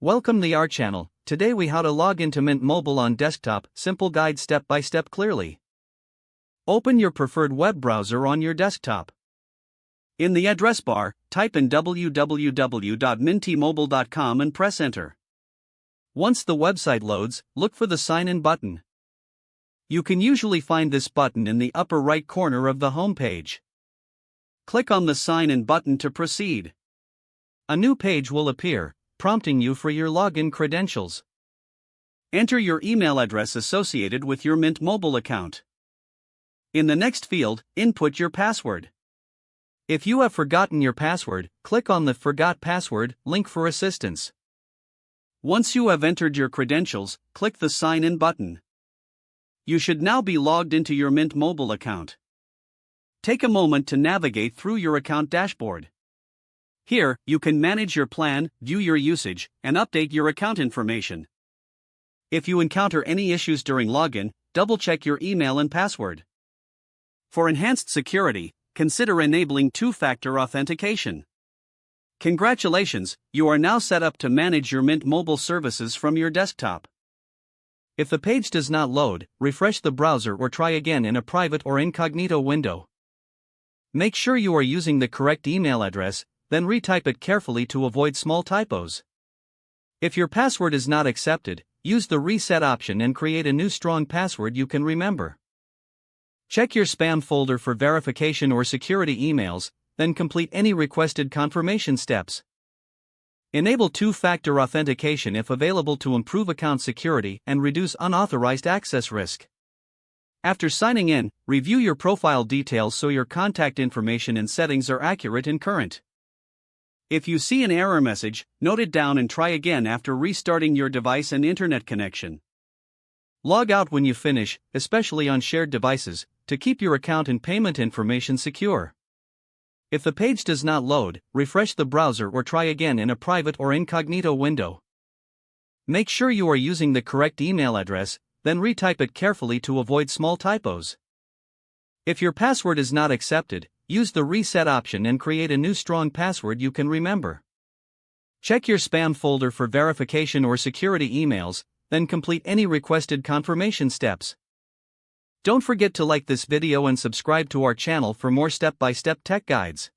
Welcome to our channel. Today we how to log into Mint Mobile on desktop, simple guide step by step clearly. Open your preferred web browser on your desktop. In the address bar, type in www.mintmobile.com and press enter. Once the website loads, look for the sign in button. You can usually find this button in the upper right corner of the home page. Click on the sign in button to proceed. A new page will appear, prompting you for your login credentials. Enter your email address associated with your Mint Mobile account. In the next field, input your password. If you have forgotten your password, click on the Forgot Password link for assistance. Once you have entered your credentials, click the Sign In button. You should now be logged into your Mint Mobile account. Take a moment to navigate through your account dashboard. Here, you can manage your plan, view your usage, and update your account information. If you encounter any issues during login, double-check your email and password. For enhanced security, consider enabling two-factor authentication. Congratulations, you are now set up to manage your Mint Mobile services from your desktop. If the page does not load, refresh the browser or try again in a private or incognito window. Make sure you are using the correct email address, then retype it carefully to avoid small typos. If your password is not accepted, use the reset option and create a new strong password you can remember. Check your spam folder for verification or security emails, then complete any requested confirmation steps. Enable two-factor authentication if available to improve account security and reduce unauthorized access risk. After signing in, review your profile details so your contact information and settings are accurate and current. If you see an error message, note it down and try again after restarting your device and internet connection. Log out when you finish, especially on shared devices, to keep your account and payment information secure. If the page does not load, refresh the browser or try again in a private or incognito window. Make sure you are using the correct email address, then retype it carefully to avoid small typos. If your password is not accepted, use the reset option and create a new strong password you can remember. Check your spam folder for verification or security emails, then complete any requested confirmation steps. Don't forget to like this video and subscribe to our channel for more step-by-step tech guides.